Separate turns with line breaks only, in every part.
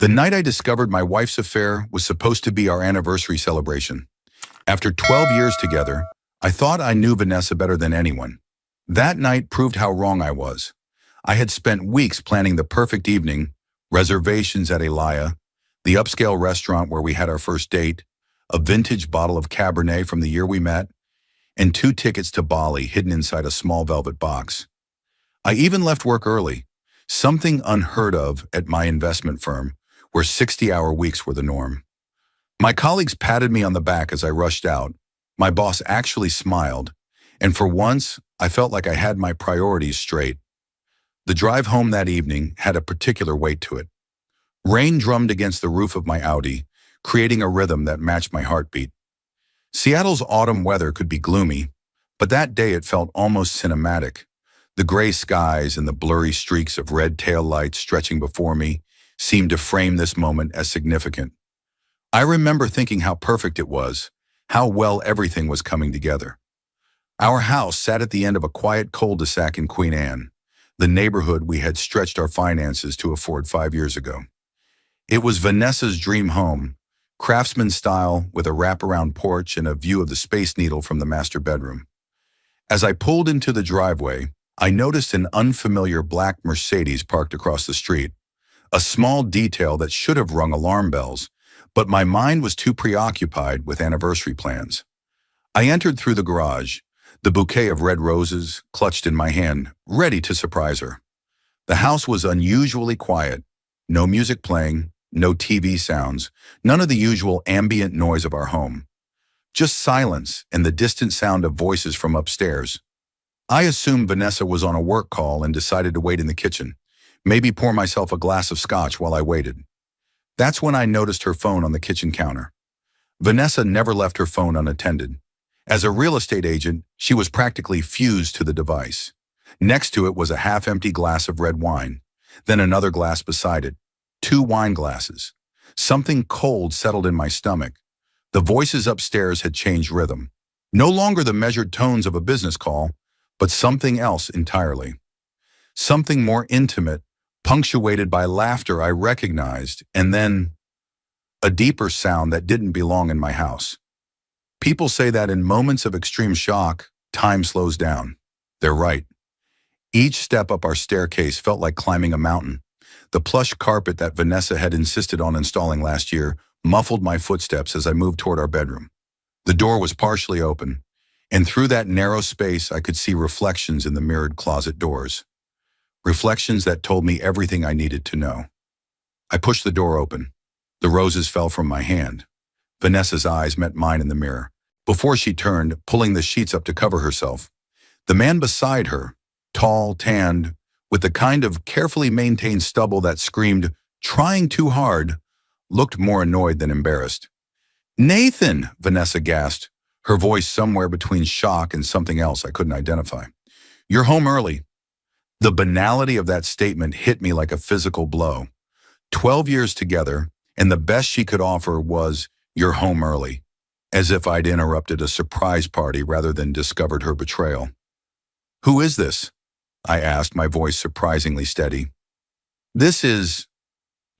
The night I discovered my wife's affair was supposed to be our anniversary celebration. After 12 years together, I thought I knew Vanessa better than anyone. That night proved how wrong I was. I had spent weeks planning the perfect evening, reservations at Elia, the upscale restaurant where we had our first date, a vintage bottle of Cabernet from the year we met, and 2 tickets to Bali hidden inside a small velvet box. I even left work early, something unheard of at my investment firm, where 60-hour weeks were the norm. My colleagues patted me on the back as I rushed out. My boss actually smiled, and for once, I felt like I had my priorities straight. The drive home that evening had a particular weight to it. Rain drummed against the roof of my Audi, creating a rhythm that matched my heartbeat. Seattle's autumn weather could be gloomy, but that day it felt almost cinematic. The gray skies and the blurry streaks of red taillights stretching before me seemed to frame this moment as significant. I remember thinking how perfect it was, how well everything was coming together. Our house sat at the end of a quiet cul-de-sac in Queen Anne, the neighborhood we had stretched our finances to afford 5 years ago. It was Vanessa's dream home, craftsman style with a wraparound porch and a view of the Space Needle from the master bedroom. As I pulled into the driveway, I noticed an unfamiliar black Mercedes parked across the street, a small detail that should have rung alarm bells, but my mind was too preoccupied with anniversary plans. I entered through the garage, the bouquet of red roses clutched in my hand, ready to surprise her. The house was unusually quiet, no music playing, no TV sounds, none of the usual ambient noise of our home. Just silence and the distant sound of voices from upstairs. I assumed Vanessa was on a work call and decided to wait in the kitchen, maybe pour myself a glass of scotch while I waited. That's when I noticed her phone on the kitchen counter. Vanessa never left her phone unattended. As a real estate agent, she was practically fused to the device. Next to it was a half-empty glass of red wine, then another glass beside it, 2 wine glasses. Something cold settled in my stomach. The voices upstairs had changed rhythm. No longer the measured tones of a business call, but something else entirely. Something more intimate, punctuated by laughter I recognized, and then a deeper sound that didn't belong in my house. People say that in moments of extreme shock, time slows down. They're right. Each step up our staircase felt like climbing a mountain. The plush carpet that Vanessa had insisted on installing last year muffled my footsteps as I moved toward our bedroom. The door was partially open, and through that narrow space I could see reflections in the mirrored closet doors. Reflections that told me everything I needed to know. I pushed the door open. The roses fell from my hand. Vanessa's eyes met mine in the mirror. Before she turned, pulling the sheets up to cover herself, the man beside her, tall, tanned, with the kind of carefully maintained stubble that screamed, "Trying too hard," looked more annoyed than embarrassed. "Nathan," Vanessa gasped, her voice somewhere between shock and something else I couldn't identify. "You're home early." The banality of that statement hit me like a physical blow. 12 years together, and the best she could offer was, "You're home early," as if I'd interrupted a surprise party rather than discovered her betrayal. "Who is this?" I asked, my voice surprisingly steady. "This is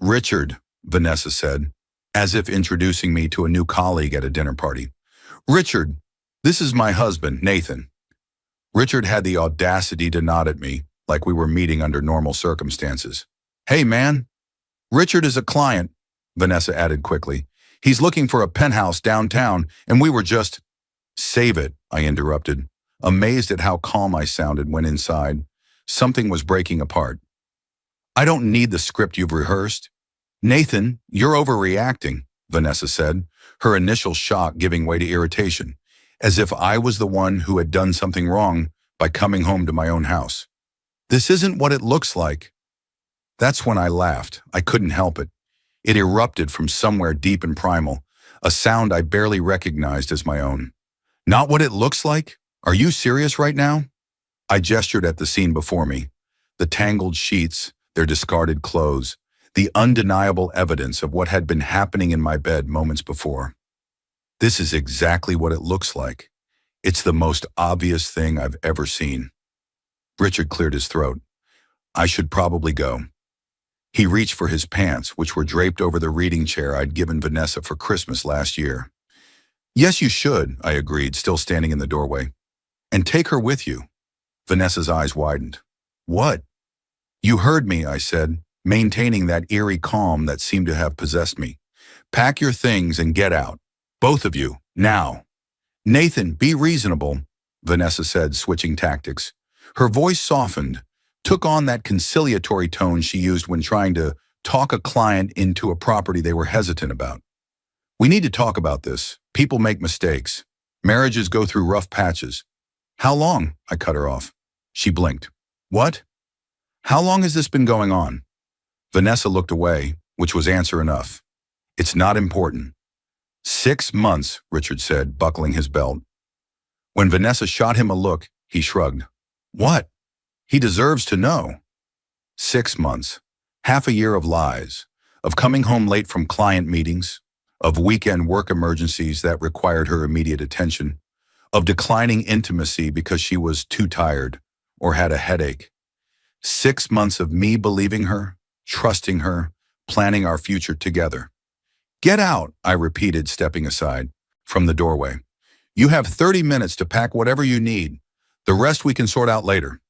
Richard," Vanessa said, as if introducing me to a new colleague at a dinner party. "Richard, this is my husband, Nathan." Richard had the audacity to nod at me, like we were meeting under normal circumstances. "Hey, man." "Richard is a client," Vanessa added quickly. "He's looking for a penthouse downtown, and we were just—" "Save it," I interrupted, amazed at how calm I sounded when inside. Something was breaking apart. "I don't need the script you've rehearsed." "Nathan, you're overreacting," Vanessa said, her initial shock giving way to irritation, as if I was the one who had done something wrong by coming home to my own house. "This isn't what it looks like." That's when I laughed. I couldn't help it. It erupted from somewhere deep and primal, a sound I barely recognized as my own. "Not what it looks like? Are you serious right now?" I gestured at the scene before me. The tangled sheets, their discarded clothes, the undeniable evidence of what had been happening in my bed moments before. "This is exactly what it looks like. It's the most obvious thing I've ever seen." Richard cleared his throat. "I should probably go." He reached for his pants, which were draped over the reading chair I'd given Vanessa for Christmas last year. Yes, you should, I agreed, still standing in the doorway. And take her with you. Vanessa's eyes widened. What? You heard me, I said, maintaining that eerie calm that seemed to have possessed me. Pack your things and get out. Both of you, now. Nathan, be reasonable, Vanessa said, switching tactics. Her voice softened, took on that conciliatory tone she used when trying to talk a client into a property they were hesitant about. We need to talk about this. People make mistakes. Marriages go through rough patches. How long? I cut her off. She blinked. What? How long has this been going on? Vanessa looked away, which was answer enough. It's not important. 6 months, Richard said, buckling his belt. When Vanessa shot him a look, he shrugged. What? He deserves to know. 6 months. Half a year of lies, of coming home late from client meetings, of weekend work emergencies that required her immediate attention, of declining intimacy because she was too tired or had a headache. 6 months of me believing her, trusting her, planning our future together. Get out, I repeated, stepping aside from the doorway. You have 30 minutes to pack whatever you need. The rest we can sort out later.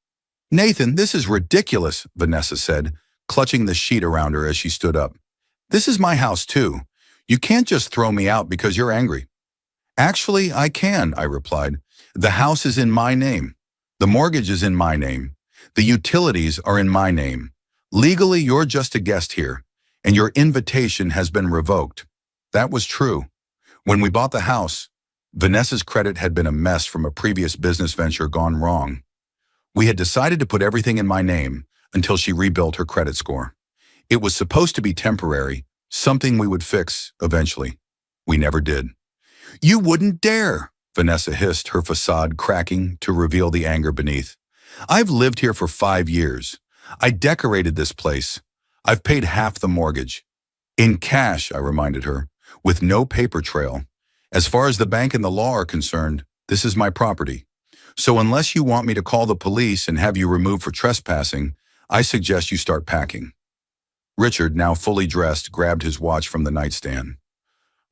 Nathan, this is ridiculous, Vanessa said, clutching the sheet around her as she stood up. This is my house too. You can't just throw me out because you're angry. Actually, I can, I replied. The house is in my name. The mortgage is in my name. The utilities are in my name. Legally, you're just a guest here, and your invitation has been revoked. That was true. When we bought the house, Vanessa's credit had been a mess from a previous business venture gone wrong. We had decided to put everything in my name until she rebuilt her credit score. It was supposed to be temporary, something we would fix eventually. We never did. You wouldn't dare, Vanessa hissed, her facade cracking to reveal the anger beneath. I've lived here for 5 years. I decorated this place. I've paid half the mortgage. In cash, I reminded her, with no paper trail. As far as the bank and the law are concerned, this is my property. So unless you want me to call the police and have you removed for trespassing, I suggest you start packing. Richard, now fully dressed, grabbed his watch from the nightstand.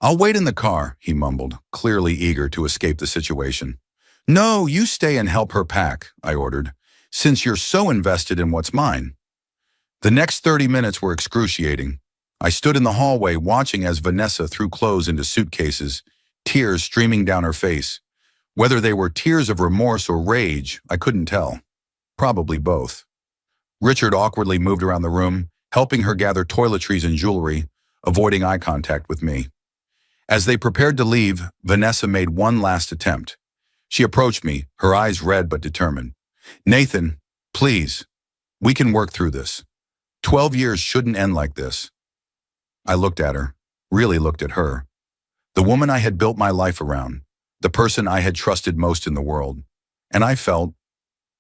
I'll wait in the car, he mumbled, clearly eager to escape the situation. No, you stay and help her pack, I ordered, since you're so invested in what's mine. The next 30 minutes were excruciating. I stood in the hallway watching as Vanessa threw clothes into suitcases, tears streaming down her face. Whether they were tears of remorse or rage, I couldn't tell. Probably both. Richard awkwardly moved around the room, helping her gather toiletries and jewelry, avoiding eye contact with me. As they prepared to leave, Vanessa made one last attempt. She approached me, her eyes red but determined. Nathan, please, we can work through this. 12 years shouldn't end like this. I looked at her, really looked at her. The woman I had built my life around, the person I had trusted most in the world. And I felt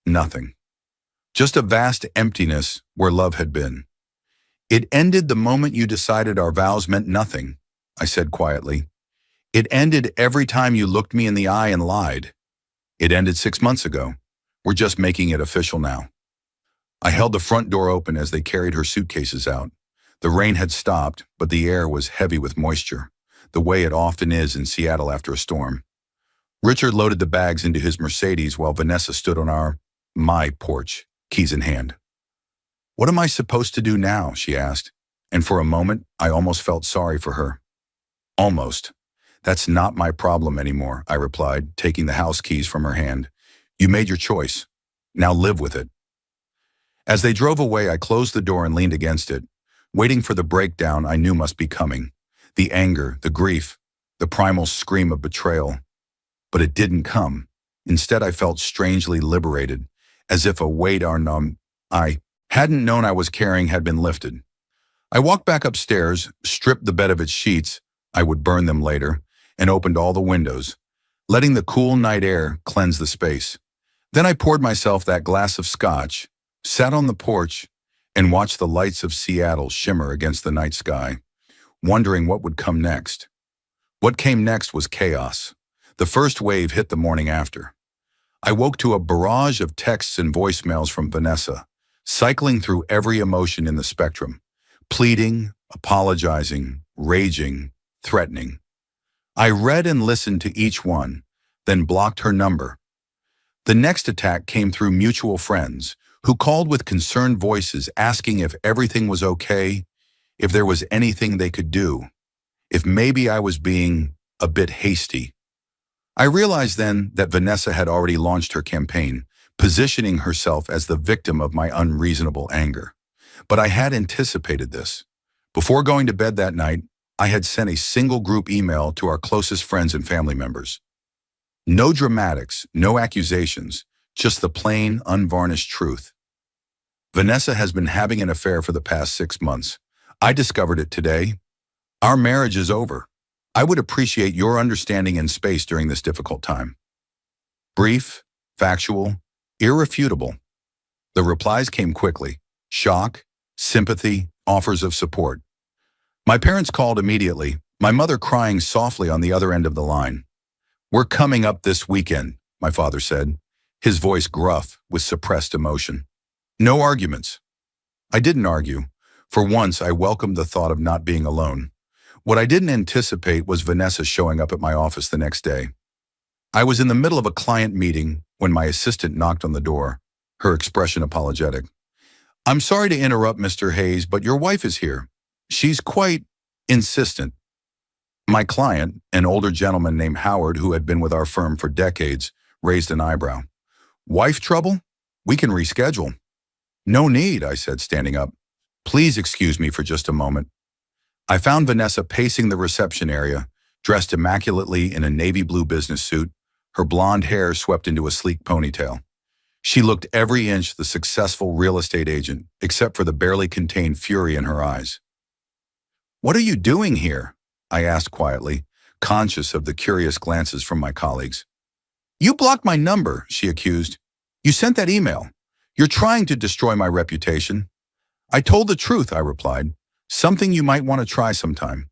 nothing. Just a vast emptiness where love had been. It ended the moment you decided our vows meant nothing, I said quietly. It ended every time you looked me in the eye and lied. It ended 6 months ago. We're just making it official now. I held the front door open as they carried her suitcases out. The rain had stopped, but the air was heavy with moisture, the way it often is in Seattle after a storm. Richard loaded the bags into his Mercedes while Vanessa stood on my porch, keys in hand. What am I supposed to do now? She asked, and for a moment, I almost felt sorry for her. Almost. That's not my problem anymore, I replied, taking the house keys from her hand. You made your choice. Now live with it. As they drove away, I closed the door and leaned against it, waiting for the breakdown I knew must be coming. The anger, the grief, the primal scream of betrayal. But it didn't come. Instead, I felt strangely liberated, as if a weight I hadn't known I was carrying had been lifted. I walked back upstairs, stripped the bed of its sheets, I would burn them later, and opened all the windows, letting the cool night air cleanse the space. Then I poured myself that glass of scotch, sat on the porch, and watched the lights of Seattle shimmer against the night sky, wondering what would come next. What came next was chaos. The first wave hit the morning after. I woke to a barrage of texts and voicemails from Vanessa, cycling through every emotion in the spectrum. pleading, apologizing, raging, threatening. I read and listened to each one, then blocked her number. The next attack came through mutual friends who called with concerned voices asking if everything was okay, if there was anything they could do, if maybe I was being a bit hasty. I realized then that Vanessa had already launched her campaign, positioning herself as the victim of my unreasonable anger. But I had anticipated this. Before going to bed that night, I had sent a single group email to our closest friends and family members. No dramatics, no accusations, just the plain, unvarnished truth. Vanessa has been having an affair for the past 6 months. I discovered it today. Our marriage is over. I would appreciate your understanding and space during this difficult time. Brief, factual, irrefutable. The replies came quickly. Shock, sympathy, offers of support. My parents called immediately, my mother crying softly on the other end of the line. "We're coming up this weekend," my father said, his voice gruff with suppressed emotion. No arguments. I didn't argue. For once, I welcomed the thought of not being alone. What I didn't anticipate was Vanessa showing up at my office the next day. I was in the middle of a client meeting when my assistant knocked on the door, her expression apologetic. "I'm sorry to interrupt, Mr. Hayes, but your wife is here. She's quite insistent." My client, an older gentleman named Howard who had been with our firm for decades, raised an eyebrow. "Wife trouble? We can reschedule." "No need," I said, standing up. "Please excuse me for just a moment." I found Vanessa pacing the reception area, dressed immaculately in a navy blue business suit, her blonde hair swept into a sleek ponytail. She looked every inch the successful real estate agent, except for the barely contained fury in her eyes. "What are you doing here?" I asked quietly, conscious of the curious glances from my colleagues. "You blocked my number," she accused. "You sent that email. You're trying to destroy my reputation." "I told the truth," I replied. "Something you might want to try sometime."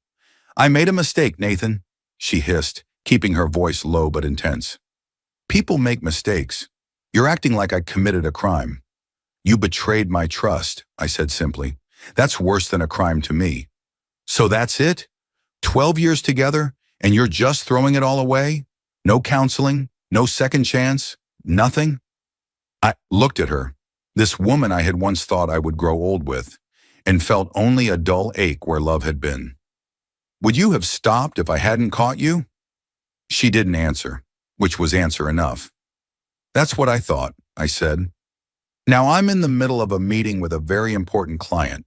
"I made a mistake, Nathan," she hissed, keeping her voice low but intense. "People make mistakes. You're acting like I committed a crime." "You betrayed my trust," I said simply. "That's worse than a crime to me." "So that's it? 12 years together, and you're just throwing it all away? No counseling, no second chance, nothing?" I looked at her, this woman I had once thought I would grow old with, and felt only a dull ache where love had been. "Would you have stopped if I hadn't caught you?" She didn't answer, which was answer enough. "That's what I thought," I said. "Now I'm in the middle of a meeting with a very important client.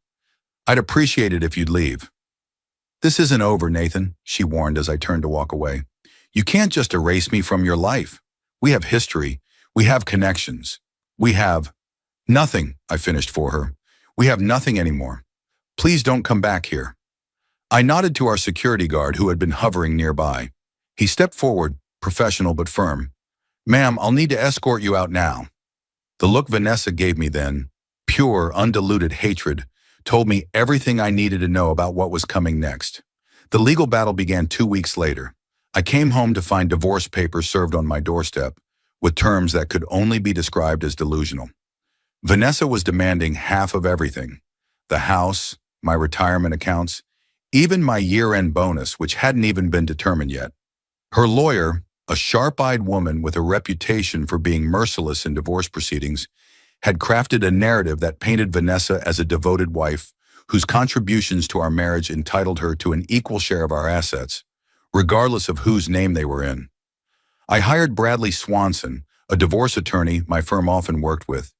I'd appreciate it if you'd leave." "This isn't over, Nathan," she warned as I turned to walk away. "You can't just erase me from your life. We have history. We have connections. We have—" "Nothing," I finished for her. "We have nothing anymore. Please don't come back here." I nodded to our security guard who had been hovering nearby. He stepped forward, professional but firm. "Ma'am, I'll need to escort you out now." The look Vanessa gave me then, pure, undiluted hatred, told me everything I needed to know about what was coming next. The legal battle began 2 weeks later. I came home to find divorce papers served on my doorstep, with terms that could only be described as delusional. Vanessa was demanding half of everything: the house, my retirement accounts, even my year-end bonus, which hadn't even been determined yet. Her lawyer, a sharp-eyed woman with a reputation for being merciless in divorce proceedings, had crafted a narrative that painted Vanessa as a devoted wife whose contributions to our marriage entitled her to an equal share of our assets, regardless of whose name they were in. I hired Bradley Swanson, a divorce attorney my firm often worked with.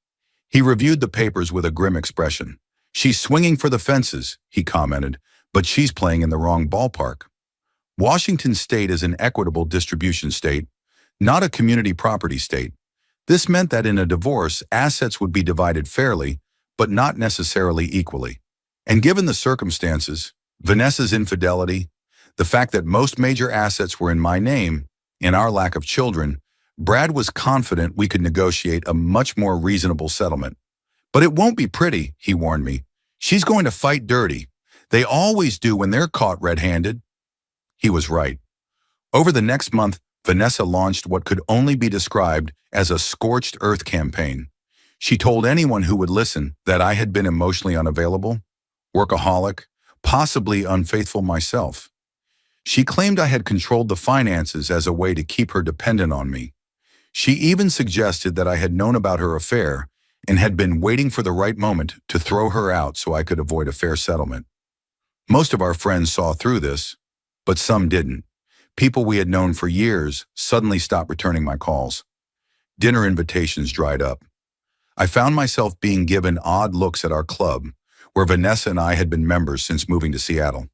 He reviewed the papers with a grim expression. "She's swinging for the fences," he commented, "but she's playing in the wrong ballpark." Washington State is an equitable distribution state, not a community property state. This meant that in a divorce, assets would be divided fairly, but not necessarily equally. And given the circumstances, Vanessa's infidelity, the fact that most major assets were in my name, and our lack of children, Brad was confident we could negotiate a much more reasonable settlement. "But it won't be pretty," he warned me. "She's going to fight dirty. They always do when they're caught red-handed." He was right. Over the next month, Vanessa launched what could only be described as a scorched earth campaign. She told anyone who would listen that I had been emotionally unavailable, workaholic, possibly unfaithful myself. She claimed I had controlled the finances as a way to keep her dependent on me. She even suggested that I had known about her affair and had been waiting for the right moment to throw her out so I could avoid a fair settlement. Most of our friends saw through this, but some didn't. People we had known for years suddenly stopped returning my calls. Dinner invitations dried up. I found myself being given odd looks at our club, where Vanessa and I had been members since moving to Seattle.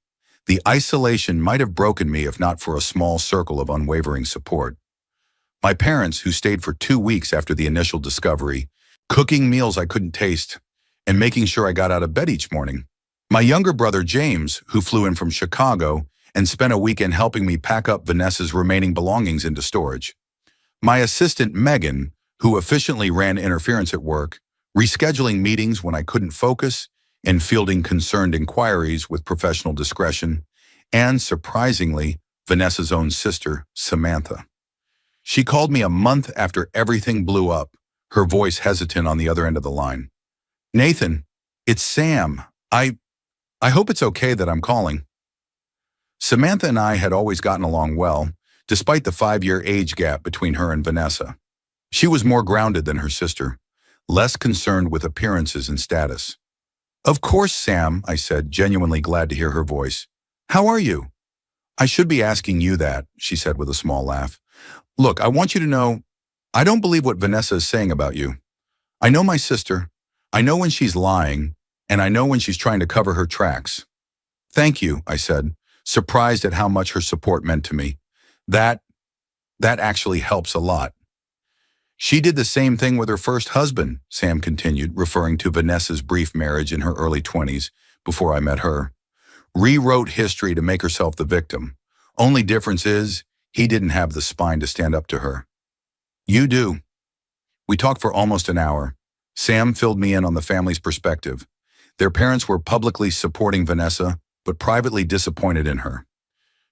The isolation might have broken me if not for a small circle of unwavering support. My parents, who stayed for 2 weeks after the initial discovery, cooking meals I couldn't taste, and making sure I got out of bed each morning. My younger brother James, who flew in from Chicago and spent a weekend helping me pack up Vanessa's remaining belongings into storage. My assistant Megan, who efficiently ran interference at work, rescheduling meetings when I couldn't focus, and fielding concerned inquiries with professional discretion, and, surprisingly, Vanessa's own sister, Samantha. She called me a month after everything blew up, her voice hesitant on the other end of the line. "Nathan, it's Sam. I hope it's okay that I'm calling." Samantha and I had always gotten along well, despite the 5-year age gap between her and Vanessa. She was more grounded than her sister, less concerned with appearances and status. "Of course, Sam," I said, genuinely glad to hear her voice. "How are you?" "I should be asking you that," she said with a small laugh. "Look, I want you to know, I don't believe what Vanessa is saying about you. I know my sister. I know when she's lying, and I know when she's trying to cover her tracks." "Thank you," I said, surprised at how much her support meant to me. That actually helps a lot. "She did the same thing with her first husband," Sam continued, referring to Vanessa's brief marriage in her early 20s before I met her. "Rewrote history to make herself the victim. Only difference is, he didn't have the spine to stand up to her. You do." We talked for almost an hour. Sam filled me in on the family's perspective. Their parents were publicly supporting Vanessa, but privately disappointed in her.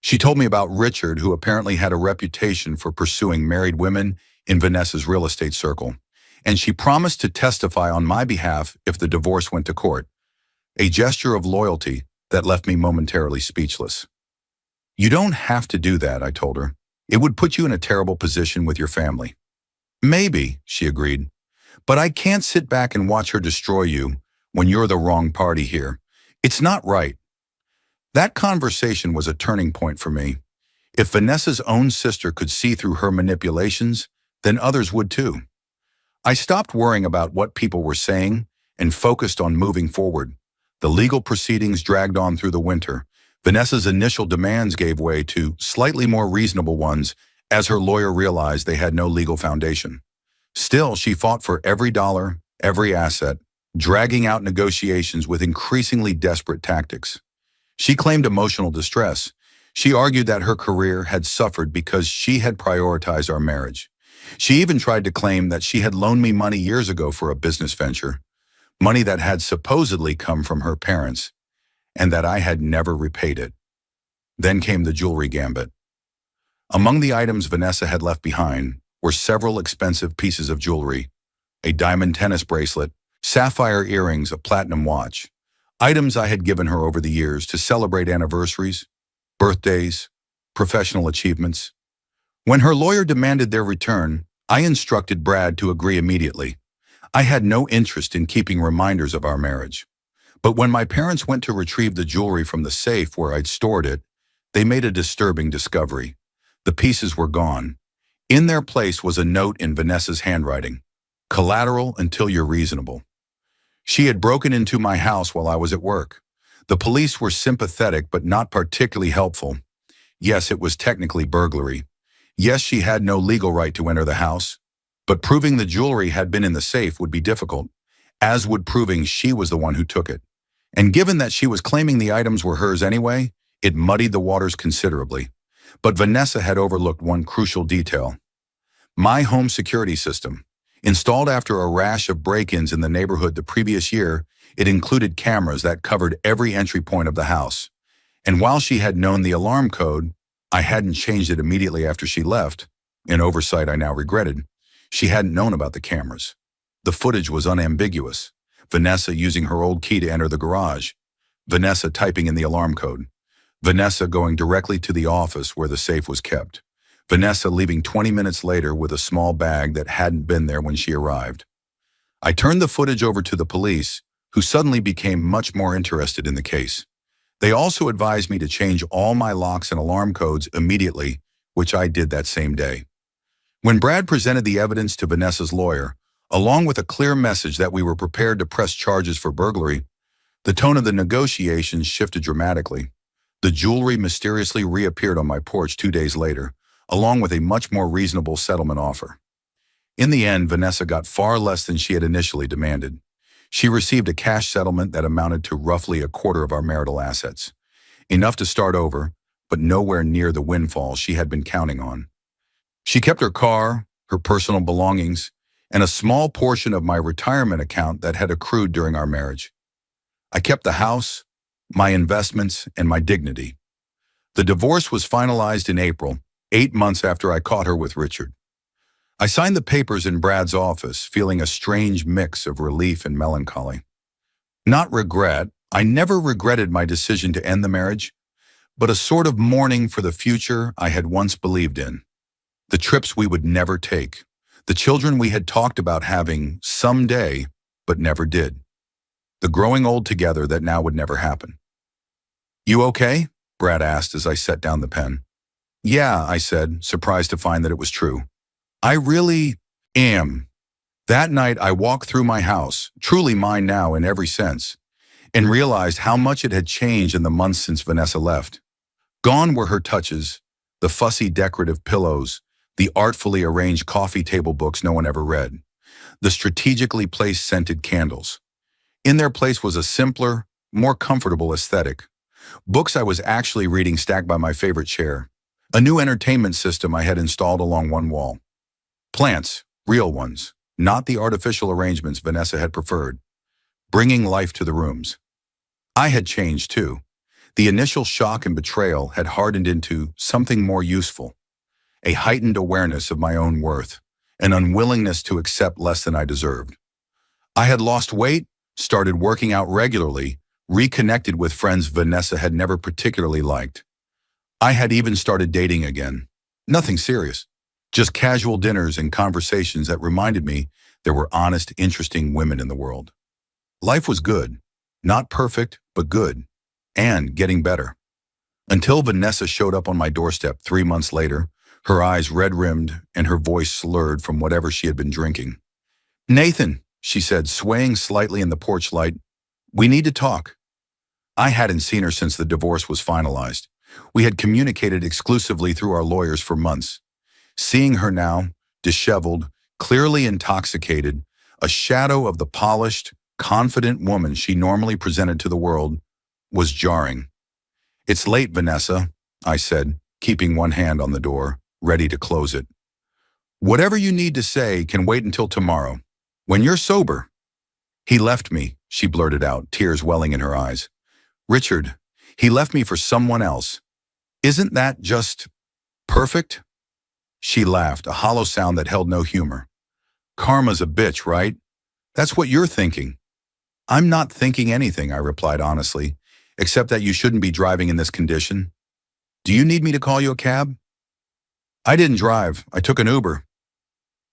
She told me about Richard, who apparently had a reputation for pursuing married women in Vanessa's real estate circle, and she promised to testify on my behalf if the divorce went to court, a gesture of loyalty that left me momentarily speechless. "You don't have to do that," I told her. "It would put you in a terrible position with your family." "Maybe," she agreed, "but I can't sit back and watch her destroy you when you're the wrong party here. It's not right." That conversation was a turning point for me. If Vanessa's own sister could see through her manipulations, then others would too. I stopped worrying about what people were saying and focused on moving forward. The legal proceedings dragged on through the winter. Vanessa's initial demands gave way to slightly more reasonable ones as her lawyer realized they had no legal foundation. Still, she fought for every dollar, every asset, dragging out negotiations with increasingly desperate tactics. She claimed emotional distress. She argued that her career had suffered because she had prioritized our marriage. She even tried to claim that she had loaned me money years ago for a business venture, money that had supposedly come from her parents, and that I had never repaid it. Then came the jewelry gambit. Among the items Vanessa had left behind were several expensive pieces of jewelry, a diamond tennis bracelet, sapphire earrings, a platinum watch, items I had given her over the years to celebrate anniversaries, birthdays, professional achievements. When her lawyer demanded their return, I instructed Brad to agree immediately. I had no interest in keeping reminders of our marriage. But when my parents went to retrieve the jewelry from the safe where I'd stored it, they made a disturbing discovery. The pieces were gone. In their place was a note in Vanessa's handwriting: "Collateral until you're reasonable." She had broken into my house while I was at work. The police were sympathetic but not particularly helpful. Yes, it was technically burglary. Yes, she had no legal right to enter the house. But proving the jewelry had been in the safe would be difficult, as would proving she was the one who took it. And given that she was claiming the items were hers anyway, it muddied the waters considerably. But Vanessa had overlooked one crucial detail. My home security system. Installed after a rash of break-ins in the neighborhood the previous year, it included cameras that covered every entry point of the house. And while she had known the alarm code, I hadn't changed it immediately after she left, an oversight I now regretted. She hadn't known about the cameras. The footage was unambiguous. Vanessa using her old key to enter the garage. Vanessa typing in the alarm code. Vanessa going directly to the office where the safe was kept. Vanessa leaving 20 minutes later with a small bag that hadn't been there when she arrived. I turned the footage over to the police, who suddenly became much more interested in the case. They also advised me to change all my locks and alarm codes immediately, which I did that same day. When Brad presented the evidence to Vanessa's lawyer, along with a clear message that we were prepared to press charges for burglary, the tone of the negotiations shifted dramatically. The jewelry mysteriously reappeared on my porch 2 days later, along with a much more reasonable settlement offer. In the end, Vanessa got far less than she had initially demanded. She received a cash settlement that amounted to roughly a quarter of our marital assets, enough to start over, but nowhere near the windfall she had been counting on. She kept her car, her personal belongings, and a small portion of my retirement account that had accrued during our marriage. I kept the house, my investments, and my dignity. The divorce was finalized in April, 8 months after I caught her with Richard. I signed the papers in Brad's office, feeling a strange mix of relief and melancholy. Not regret, I never regretted my decision to end the marriage, but a sort of mourning for the future I had once believed in. The trips we would never take, the children we had talked about having someday, but never did. The growing old together that now would never happen. "You okay?" Brad asked as I set down the pen. "Yeah," I said, surprised to find that it was true. "I really am." That night I walked through my house, truly mine now in every sense, and realized how much it had changed in the months since Vanessa left. Gone were her touches, the fussy decorative pillows, the artfully arranged coffee table books no one ever read, the strategically placed scented candles. In their place was a simpler, more comfortable aesthetic. Books I was actually reading stacked by my favorite chair. A new entertainment system I had installed along one wall. Plants, real ones, not the artificial arrangements Vanessa had preferred, bringing life to the rooms. I had changed too. The initial shock and betrayal had hardened into something more useful, a heightened awareness of my own worth, an unwillingness to accept less than I deserved. I had lost weight, started working out regularly, reconnected with friends Vanessa had never particularly liked. I had even started dating again. Nothing serious, just casual dinners and conversations that reminded me there were honest, interesting women in the world. Life was good, not perfect, but good, and getting better. Until Vanessa showed up on my doorstep 3 months later, her eyes red-rimmed and her voice slurred from whatever she had been drinking. "Nathan," she said, swaying slightly in the porch light, "we need to talk." I hadn't seen her since the divorce was finalized. We had communicated exclusively through our lawyers for months. Seeing her now, disheveled, clearly intoxicated, a shadow of the polished, confident woman she normally presented to the world, was jarring. "It's late, Vanessa," I said, keeping one hand on the door, ready to close it. "Whatever you need to say can wait until tomorrow, when you're sober." "He left me," she blurted out, tears welling in her eyes. "Richard, he left me for someone else. Isn't that just perfect?" She laughed, a hollow sound that held no humor. "Karma's a bitch, right? That's what you're thinking." "I'm not thinking anything," I replied honestly, "except that you shouldn't be driving in this condition. Do you need me to call you a cab?" "I didn't drive. I took an Uber."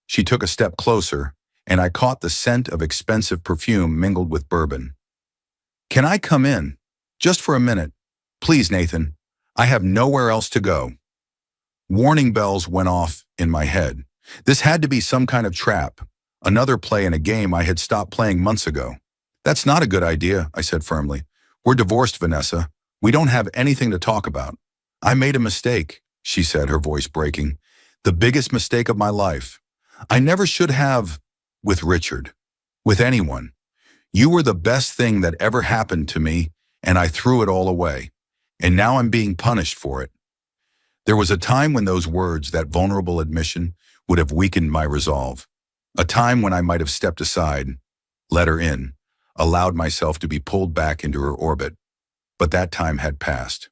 She took a step closer, and I caught the scent of expensive perfume mingled with bourbon. "Can I come in? Just for a minute. Please, Nathan. I have nowhere else to go." Warning bells went off in my head. This had to be some kind of trap, another play in a game I had stopped playing months ago. "That's not a good idea," I said firmly. "We're divorced, Vanessa. We don't have anything to talk about." "I made a mistake," she said, her voice breaking. "The biggest mistake of my life. I never should have, with Richard, with anyone. You were the best thing that ever happened to me, and I threw it all away. And now I'm being punished for it." There was a time when those words, that vulnerable admission, would have weakened my resolve. A time when I might have stepped aside, let her in, allowed myself to be pulled back into her orbit. But that time had passed.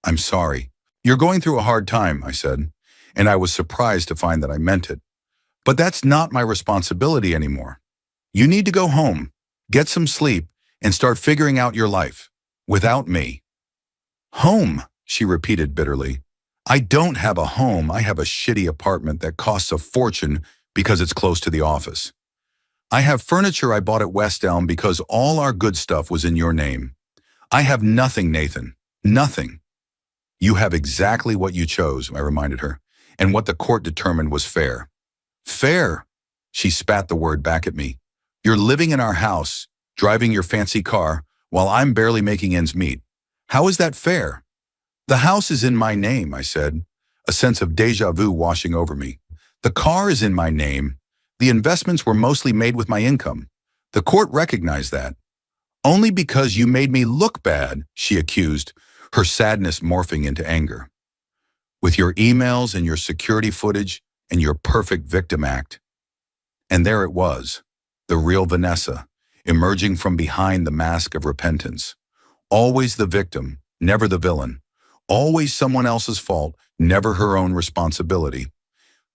"I'm sorry. You're going through a hard time," I said, and I was surprised to find that I meant it. "But that's not my responsibility anymore. You need to go home, get some sleep, and start figuring out your life. Without me. Home, she repeated bitterly. I don't have a home. I have a shitty apartment that costs a fortune because it's close to the office. I have furniture I bought at West Elm because all our good stuff was in your name. I have nothing, Nathan. Nothing. You have exactly what you chose, I reminded her, and what the court determined was fair. Fair? She spat the word back at me. You're living in our house, driving your fancy car, while I'm barely making ends meet. How is that fair? The house is in my name, I said, a sense of déjà vu washing over me. The car is in my name. The investments were mostly made with my income. The court recognized that. Only because you made me look bad, she accused, her sadness morphing into anger. With your emails and your security footage and your perfect victim act. And there it was, the real Vanessa, emerging from behind the mask of repentance. Always the victim, never the villain. Always someone else's fault, never her own responsibility.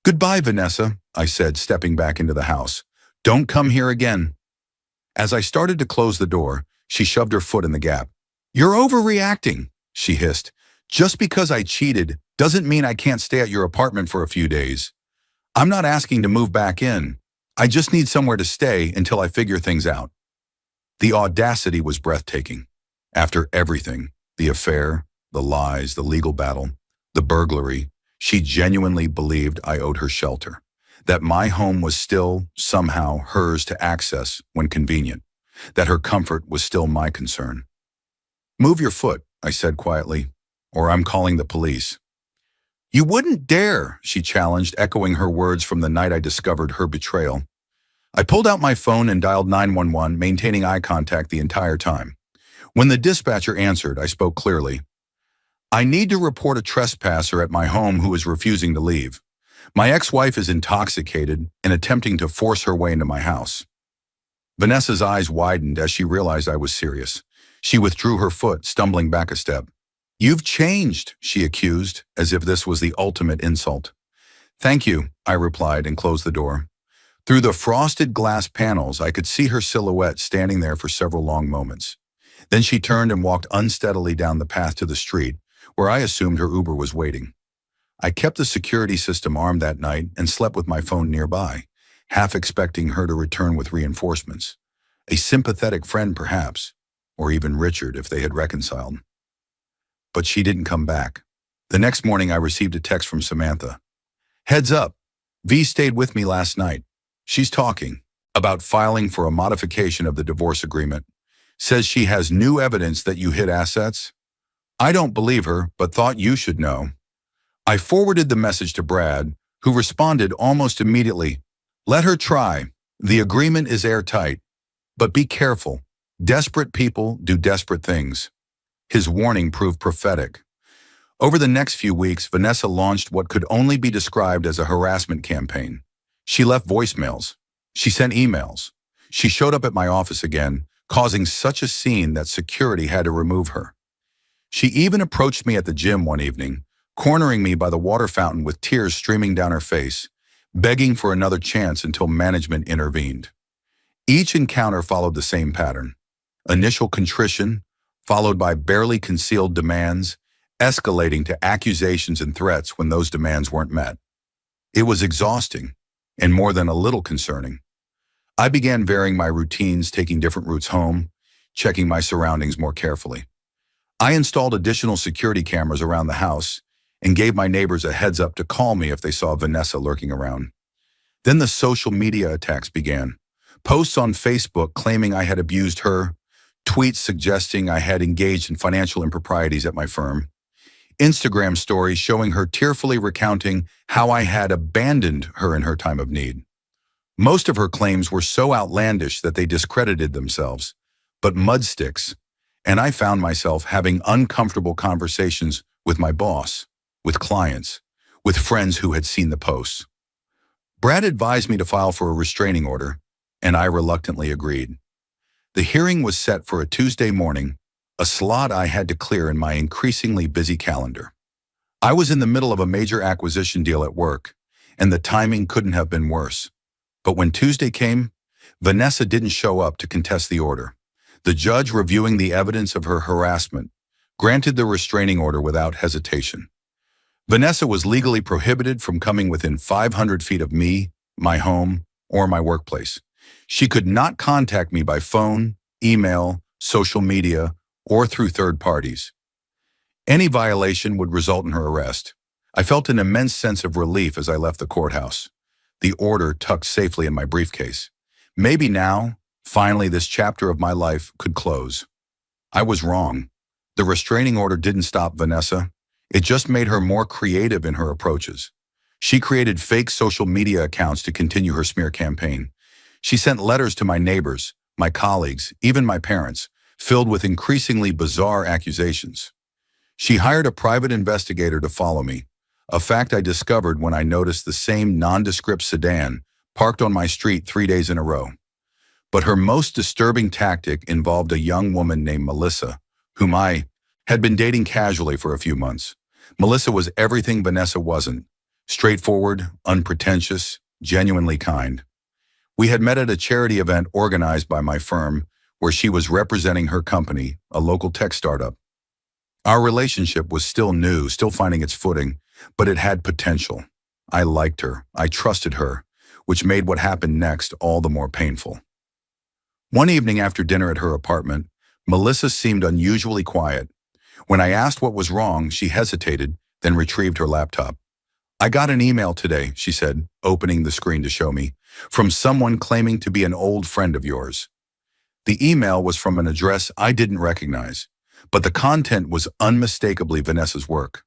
Goodbye, Vanessa, I said, stepping back into the house. Don't come here again. As I started to close the door, she shoved her foot in the gap. You're overreacting, she hissed. Just because I cheated doesn't mean I can't stay at your apartment for a few days. I'm not asking to move back in. I just need somewhere to stay until I figure things out. The audacity was breathtaking. After everything, the affair, the lies, the legal battle, the burglary, she genuinely believed I owed her shelter, that my home was still, somehow, hers to access when convenient, that her comfort was still my concern. Move your foot, I said quietly, or I'm calling the police. You wouldn't dare, she challenged, echoing her words from the night I discovered her betrayal. I pulled out my phone and dialed 911, maintaining eye contact the entire time. When the dispatcher answered, I spoke clearly. I need to report a trespasser at my home who is refusing to leave. My ex-wife is intoxicated and attempting to force her way into my house. Vanessa's eyes widened as she realized I was serious. She withdrew her foot, stumbling back a step. You've changed, she accused, as if this was the ultimate insult. Thank you, I replied and closed the door. Through the frosted glass panels, I could see her silhouette standing there for several long moments. Then she turned and walked unsteadily down the path to the street, where I assumed her Uber was waiting. I kept the security system armed that night and slept with my phone nearby, half expecting her to return with reinforcements. A sympathetic friend, perhaps, or even Richard if they had reconciled. But she didn't come back. The next morning, I received a text from Samantha. Heads up, V stayed with me last night. She's talking about filing for a modification of the divorce agreement. Says she has new evidence that you hid assets. I don't believe her, but thought you should know. I forwarded the message to Brad, who responded almost immediately. Let her try. The agreement is airtight. But be careful. Desperate people do desperate things. His warning proved prophetic. Over the next few weeks, Vanessa launched what could only be described as a harassment campaign. She left voicemails. She sent emails. She showed up at my office again, causing such a scene that security had to remove her. She even approached me at the gym one evening, cornering me by the water fountain with tears streaming down her face, begging for another chance until management intervened. Each encounter followed the same pattern. Initial contrition, followed by barely concealed demands, escalating to accusations and threats when those demands weren't met. It was exhausting, and more than a little concerning. I began varying my routines, taking different routes home, checking my surroundings more carefully. I installed additional security cameras around the house and gave my neighbors a heads up to call me if they saw Vanessa lurking around. Then the social media attacks began. Posts on Facebook claiming I had abused her, tweets suggesting I had engaged in financial improprieties at my firm, Instagram stories showing her tearfully recounting how I had abandoned her in her time of need. Most of her claims were so outlandish that they discredited themselves, but mud sticks, and I found myself having uncomfortable conversations with my boss, with clients, with friends who had seen the posts. Brad advised me to file for a restraining order, and I reluctantly agreed. The hearing was set for a Tuesday morning, a slot I had to clear in my increasingly busy calendar. I was in the middle of a major acquisition deal at work, and the timing couldn't have been worse. But when Tuesday came, Vanessa didn't show up to contest the order. The judge, reviewing the evidence of her harassment, granted the restraining order without hesitation. Vanessa was legally prohibited from coming within 500 feet of me, my home, or my workplace. She could not contact me by phone, email, social media, or through third parties. Any violation would result in her arrest. I felt an immense sense of relief as I left the courthouse, the order tucked safely in my briefcase. Maybe now, finally, this chapter of my life could close. I was wrong. The restraining order didn't stop Vanessa. It just made her more creative in her approaches. She created fake social media accounts to continue her smear campaign. She sent letters to my neighbors, my colleagues, even my parents, filled with increasingly bizarre accusations. She hired a private investigator to follow me, a fact I discovered when I noticed the same nondescript sedan parked on my street 3 days in a row. But her most disturbing tactic involved a young woman named Melissa, whom I had been dating casually for a few months. Melissa was everything Vanessa wasn't: straightforward, unpretentious, genuinely kind. We had met at a charity event organized by my firm, where she was representing her company, a local tech startup. Our relationship was still new, still finding its footing, but it had potential. I liked her, I trusted her, which made what happened next all the more painful. One evening after dinner at her apartment, Melissa seemed unusually quiet. When I asked what was wrong, she hesitated, then retrieved her laptop. "I got an email today," she said, opening the screen to show me, "from someone claiming to be an old friend of yours." The email was from an address I didn't recognize, but the content was unmistakably Vanessa's work.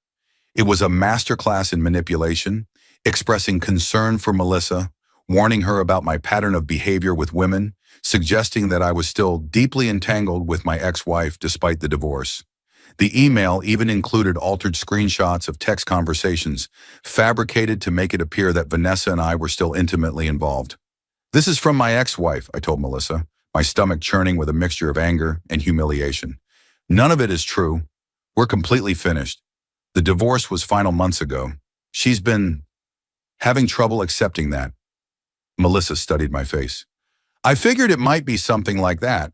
It was a masterclass in manipulation, expressing concern for Melissa, warning her about my pattern of behavior with women, suggesting that I was still deeply entangled with my ex-wife despite the divorce. The email even included altered screenshots of text conversations, fabricated to make it appear that Vanessa and I were still intimately involved. "This is from my ex-wife," I told Melissa, my stomach churning with a mixture of anger and humiliation. "None of it is true. We're completely finished. The divorce was final months ago. She's been having trouble accepting that." Melissa studied my face. "I figured it might be something like that.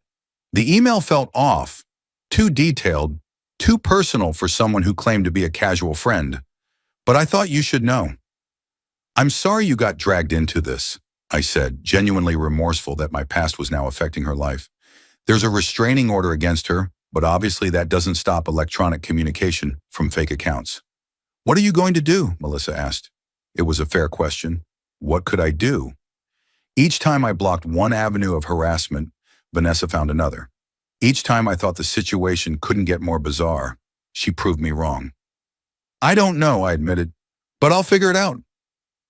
The email felt off, too detailed, too personal for someone who claimed to be a casual friend. But I thought you should know." "I'm sorry you got dragged into this," I said, genuinely remorseful that my past was now affecting her life. "There's a restraining order against her, but obviously that doesn't stop electronic communication from fake accounts." "What are you going to do?" Melissa asked. It was a fair question. What could I do? Each time I blocked one avenue of harassment, Vanessa found another. Each time I thought the situation couldn't get more bizarre, she proved me wrong. "I don't know," I admitted, "but I'll figure it out."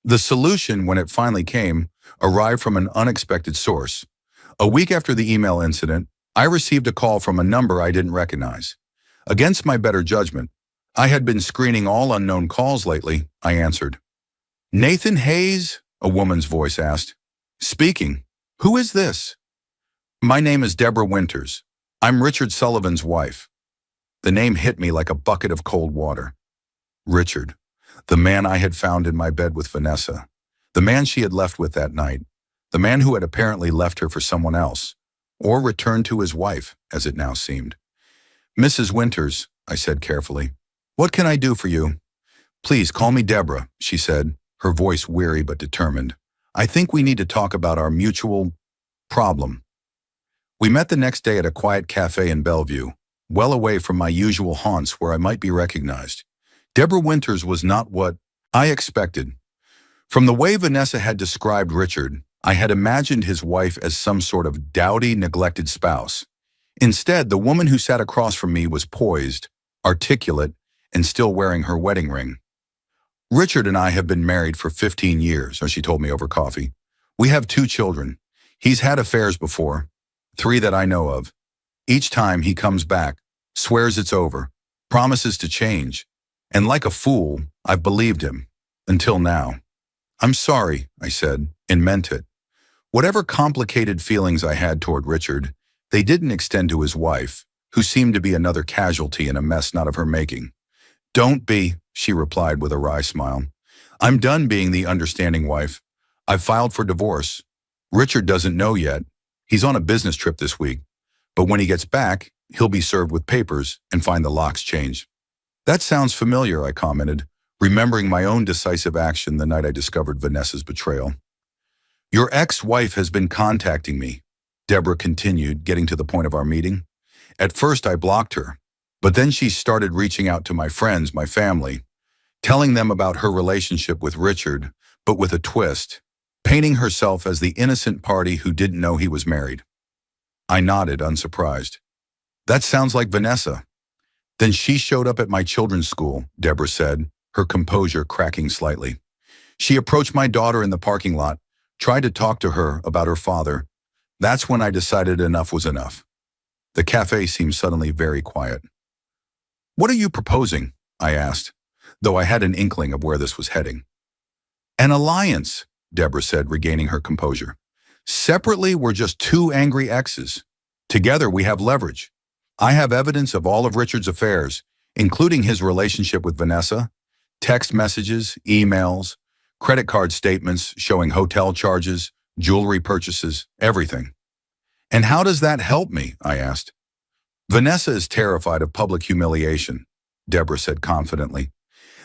The solution, when it finally came, arrived from an unexpected source. A week after the email incident, I received a call from a number I didn't recognize. Against my better judgment, I had been screening all unknown calls lately. I answered. "Nathan Hayes?" a woman's voice asked. "Speaking. Who is this?" "My name is Deborah Winters. I'm Richard Sullivan's wife." The name hit me like a bucket of cold water. Richard, the man I had found in my bed with Vanessa, the man she had left with that night, the man who had apparently left her for someone else, or returned to his wife, as it now seemed. "Mrs. Winters," I said carefully, "what can I do for you?" "Please call me Deborah," she said, her voice weary but determined. "I think we need to talk about our mutual problem." We met the next day at a quiet cafe in Bellevue, well away from my usual haunts where I might be recognized. Deborah Winters was not what I expected. From the way Vanessa had described Richard, I had imagined his wife as some sort of dowdy, neglected spouse. Instead, the woman who sat across from me was poised, articulate, and still wearing her wedding ring. "Richard and I have been married for 15 years, she told me over coffee. "We have 2 children. He's had affairs before, 3 that I know of. Each time he comes back, swears it's over, promises to change, and like a fool, I've believed him. Until now." "I'm sorry," I said, and meant it. Whatever complicated feelings I had toward Richard, they didn't extend to his wife, who seemed to be another casualty in a mess not of her making. "Don't be," she replied with a wry smile. "I'm done being the understanding wife. I've filed for divorce. Richard doesn't know yet. He's on a business trip this week. But when he gets back, he'll be served with papers and find the locks changed. That sounds familiar, I commented, remembering my own decisive action the night I discovered Vanessa's betrayal. Your ex-wife has been contacting me, Deborah continued, getting to the point of our meeting. At first I blocked her, but then she started reaching out to my friends, my family, telling them about her relationship with Richard, but with a twist, painting herself as the innocent party who didn't know he was married. I nodded, unsurprised. That sounds like Vanessa. Then she showed up at my children's school, Deborah said, her composure cracking slightly. She approached my daughter in the parking lot, tried to talk to her about her father. That's when I decided enough was enough. The cafe seemed suddenly very quiet. What are you proposing? I asked, though I had an inkling of where this was heading. An alliance, Deborah said, regaining her composure. Separately, we're just two angry exes. Together, we have leverage. I have evidence of all of Richard's affairs, including his relationship with Vanessa, text messages, emails, credit card statements showing hotel charges, jewelry purchases, everything. And how does that help me? I asked. Vanessa is terrified of public humiliation, Deborah said confidently.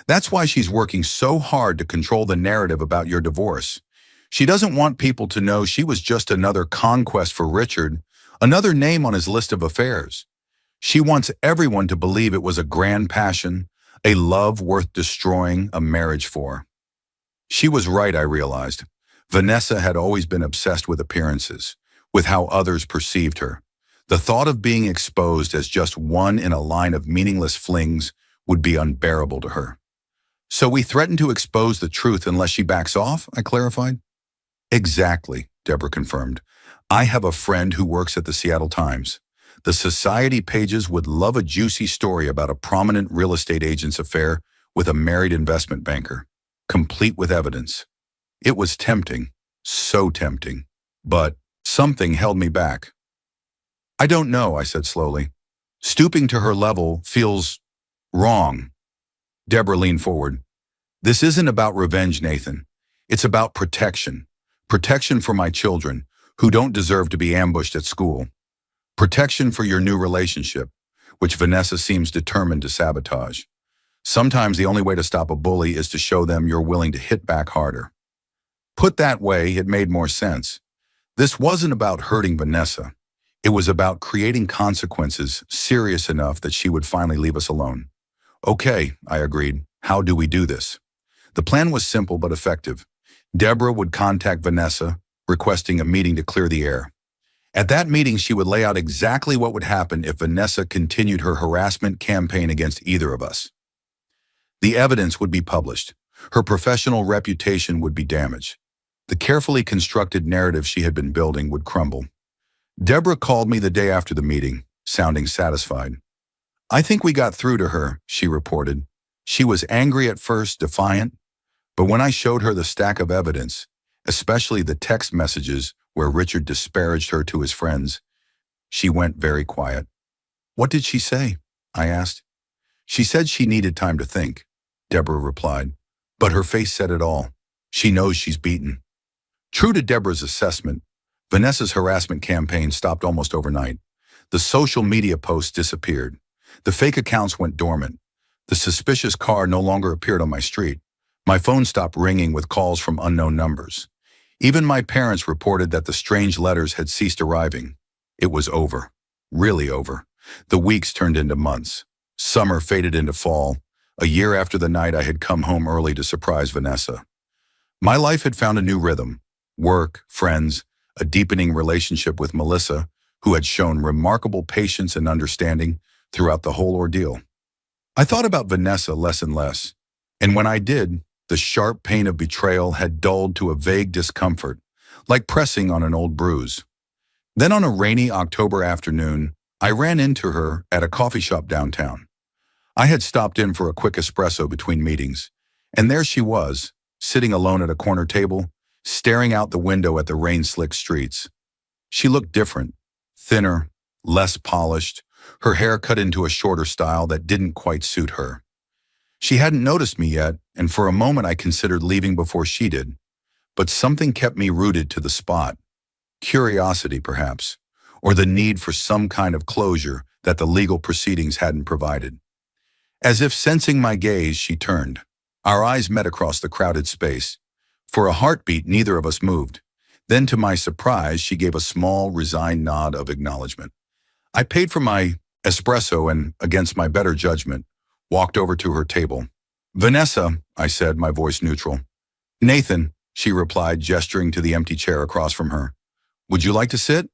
That's why she's working so hard to control the narrative about your divorce. She doesn't want people to know she was just another conquest for Richard, another name on his list of affairs. She wants everyone to believe it was a grand passion, a love worth destroying a marriage for. She was right, I realized. Vanessa had always been obsessed with appearances, with how others perceived her. The thought of being exposed as just one in a line of meaningless flings would be unbearable to her. So we threaten to expose the truth unless she backs off, I clarified. Exactly, Deborah confirmed. I have a friend who works at the Seattle Times. The society pages would love a juicy story about a prominent real estate agent's affair with a married investment banker, complete with evidence. It was tempting, so tempting, but something held me back. I don't know, I said slowly. Stooping to her level feels wrong. Deborah leaned forward. This isn't about revenge, Nathan. It's about protection. Protection for my children, who don't deserve to be ambushed at school. Protection for your new relationship, which Vanessa seems determined to sabotage. Sometimes the only way to stop a bully is to show them you're willing to hit back harder. Put that way, it made more sense. This wasn't about hurting Vanessa. It was about creating consequences serious enough that she would finally leave us alone. Okay, I agreed. How do we do this? The plan was simple but effective. Deborah would contact Vanessa, requesting a meeting to clear the air. At that meeting, she would lay out exactly what would happen if Vanessa continued her harassment campaign against either of us. The evidence would be published. Her professional reputation would be damaged. The carefully constructed narrative she had been building would crumble. Deborah called me the day after the meeting, sounding satisfied. I think we got through to her, she reported. She was angry at first, defiant, but when I showed her the stack of evidence, especially the text messages where Richard disparaged her to his friends, she went very quiet. What did she say? I asked. She said she needed time to think, Deborah replied, but her face said it all. She knows she's beaten. True to Deborah's assessment, Vanessa's harassment campaign stopped almost overnight. The social media posts disappeared. The fake accounts went dormant. The suspicious car no longer appeared on my street. My phone stopped ringing with calls from unknown numbers. Even my parents reported that the strange letters had ceased arriving. It was over. Really over. The weeks turned into months. Summer faded into fall, a year after the night I had come home early to surprise Vanessa. My life had found a new rhythm. Work, friends, a deepening relationship with Melissa, who had shown remarkable patience and understanding throughout the whole ordeal. I thought about Vanessa less and less, and when I did, the sharp pain of betrayal had dulled to a vague discomfort, like pressing on an old bruise. Then on a rainy October afternoon, I ran into her at a coffee shop downtown. I had stopped in for a quick espresso between meetings, and there she was, sitting alone at a corner table, staring out the window at the rain-slicked streets. She looked different, thinner, less polished, her hair cut into a shorter style that didn't quite suit her. She hadn't noticed me yet, and for a moment I considered leaving before she did. But something kept me rooted to the spot. Curiosity, perhaps, or the need for some kind of closure that the legal proceedings hadn't provided. As if sensing my gaze, she turned. Our eyes met across the crowded space. For a heartbeat, neither of us moved. Then, to my surprise, she gave a small, resigned nod of acknowledgement. I paid for my espresso and, against my better judgment, walked over to her table. "Vanessa," I said, my voice neutral. "Nathan," she replied, gesturing to the empty chair across from her. "Would you like to sit?"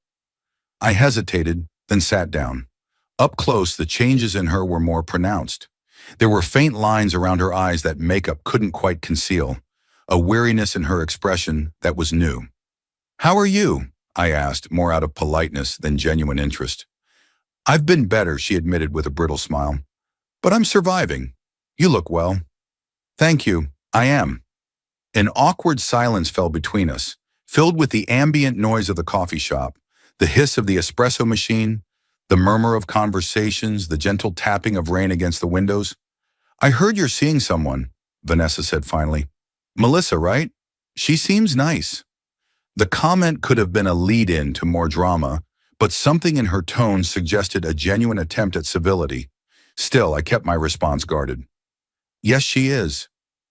I hesitated, then sat down. Up close, the changes in her were more pronounced. There were faint lines around her eyes that makeup couldn't quite conceal, a weariness in her expression that was new. "How are you?" I asked, more out of politeness than genuine interest. "I've been better," she admitted with a brittle smile. "But I'm surviving. You look well." "Thank you, I am." An awkward silence fell between us, filled with the ambient noise of the coffee shop, the hiss of the espresso machine, the murmur of conversations, the gentle tapping of rain against the windows. "I heard you're seeing someone," Vanessa said finally. "Melissa, right? She seems nice." The comment could have been a lead-in to more drama, but something in her tone suggested a genuine attempt at civility. Still, I kept my response guarded. "Yes, she is,"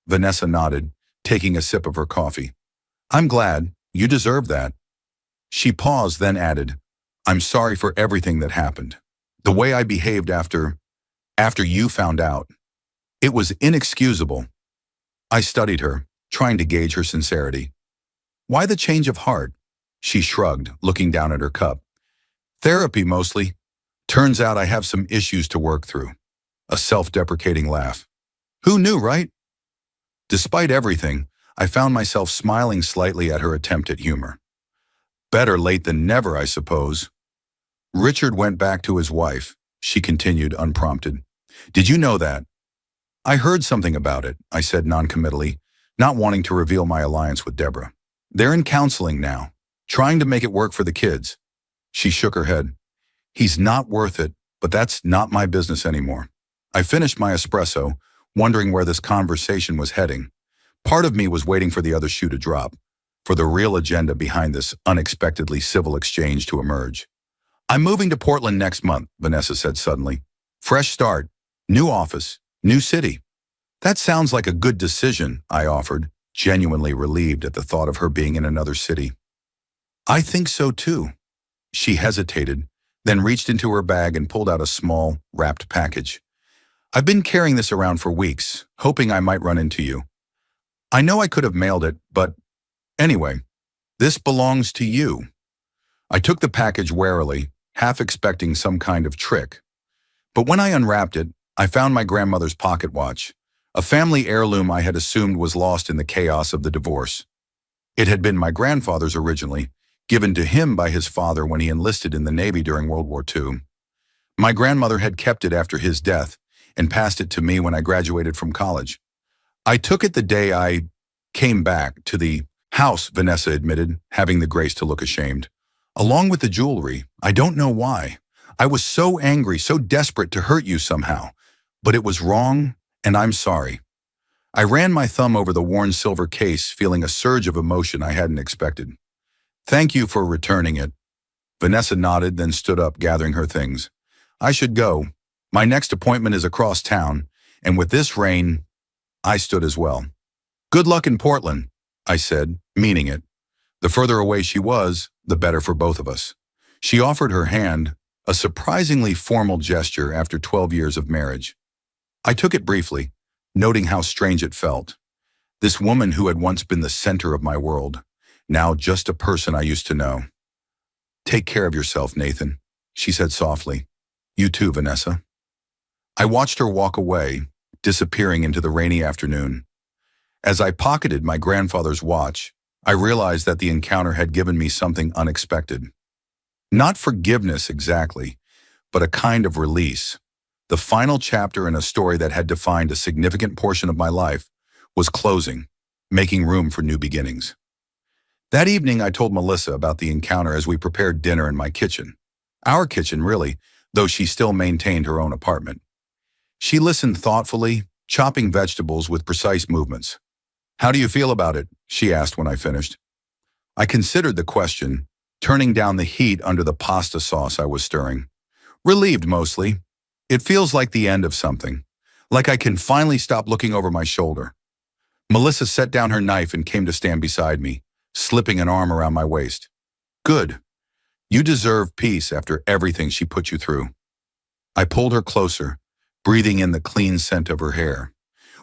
Vanessa nodded, taking a sip of her coffee. "I'm glad. You deserve that." She paused, then added, "I'm sorry for everything that happened. The way I behaved after you found out. It was inexcusable." I studied her, trying to gauge her sincerity. "Why the change of heart?" She shrugged, looking down at her cup. "Therapy, mostly. Turns out I have some issues to work through." A self-deprecating laugh. "Who knew, right?" Despite everything, I found myself smiling slightly at her attempt at humor. Better late than never, I suppose. "Richard went back to his wife," she continued unprompted. "Did you know that?" "I heard something about it," I said noncommittally, not wanting to reveal my alliance with Deborah. "They're in counseling now, trying to make it work for the kids." She shook her head. "He's not worth it, but that's not my business anymore." I finished my espresso, wondering where this conversation was heading. Part of me was waiting for the other shoe to drop, for the real agenda behind this unexpectedly civil exchange to emerge. "I'm moving to Portland next month," Vanessa said suddenly. "Fresh start, new office, new city." "That sounds like a good decision," I offered, genuinely relieved at the thought of her being in another city. "I think so too." She hesitated, then reached into her bag and pulled out a small, wrapped package. "I've been carrying this around for weeks, hoping I might run into you. I know I could have mailed it, but anyway, this belongs to you." I took the package warily, half expecting some kind of trick. But when I unwrapped it, I found my grandmother's pocket watch, a family heirloom I had assumed was lost in the chaos of the divorce. It had been my grandfather's originally, given to him by his father when he enlisted in the Navy during World War II. My grandmother had kept it after his death and passed it to me when I graduated from college. I took it the day I came back to the house, Vanessa admitted, having the grace to look ashamed. "Along with the jewelry. I don't know why. I was so angry, so desperate to hurt you somehow. But it was wrong, and I'm sorry." I ran my thumb over the worn silver case, feeling a surge of emotion I hadn't expected. "Thank you for returning it." Vanessa nodded, then stood up, gathering her things. "I should go. My next appointment is across town, and with this rain..." I stood as well. "Good luck in Portland," I said, meaning it. The further away she was, the better for both of us. She offered her hand, a surprisingly formal gesture after 12 years of marriage. I took it briefly, noting how strange it felt. This woman who had once been the center of my world, now just a person I used to know. "Take care of yourself, Nathan," she said softly. "You too, Vanessa." I watched her walk away, disappearing into the rainy afternoon. As I pocketed my grandfather's watch, I realized that the encounter had given me something unexpected. Not forgiveness exactly, but a kind of release. The final chapter in a story that had defined a significant portion of my life was closing, making room for new beginnings. That evening, I told Melissa about the encounter as we prepared dinner in my kitchen. Our kitchen, really, though she still maintained her own apartment. She listened thoughtfully, chopping vegetables with precise movements. "How do you feel about it?" she asked when I finished. I considered the question, turning down the heat under the pasta sauce I was stirring. Relieved mostly. It feels like the end of something. Like I can finally stop looking over my shoulder. Melissa set down her knife and came to stand beside me, slipping an arm around my waist. Good. You deserve peace after everything she put you through. I pulled her closer, breathing in the clean scent of her hair.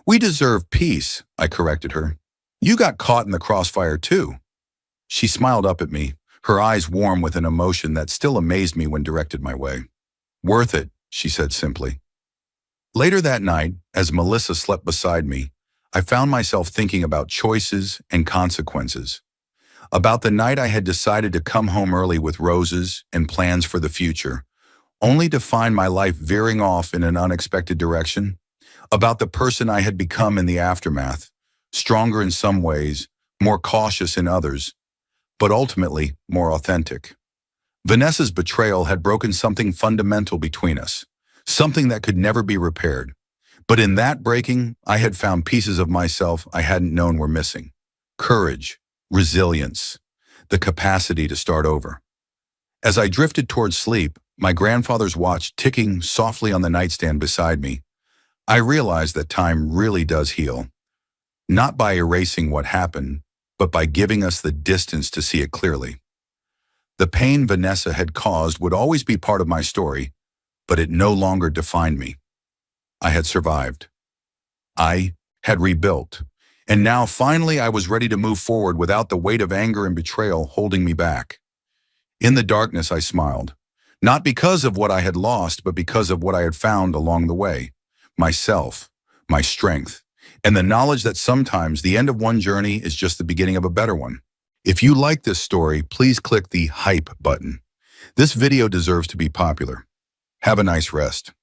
We deserve peace, I corrected her. You got caught in the crossfire too. She smiled up at me, her eyes warm with an emotion that still amazed me when directed my way. Worth it, she said simply. Later that night, as Melissa slept beside me, I found myself thinking about choices and consequences. About the night I had decided to come home early with roses and plans for the future, only to find my life veering off in an unexpected direction. About the person I had become in the aftermath, stronger in some ways, more cautious in others, but ultimately more authentic. Vanessa's betrayal had broken something fundamental between us, something that could never be repaired. But in that breaking, I had found pieces of myself I hadn't known were missing. Courage, resilience, the capacity to start over. As I drifted towards sleep, my grandfather's watch ticking softly on the nightstand beside me, I realized that time really does heal. Not by erasing what happened, but by giving us the distance to see it clearly. The pain Vanessa had caused would always be part of my story, but it no longer defined me. I had survived. I had rebuilt. And now finally I was ready to move forward without the weight of anger and betrayal holding me back. In the darkness I smiled, not because of what I had lost, but because of what I had found along the way. Myself, my strength, and the knowledge that sometimes the end of one journey is just the beginning of a better one. If you like this story, please click the hype button. This video deserves to be popular. Have a nice rest.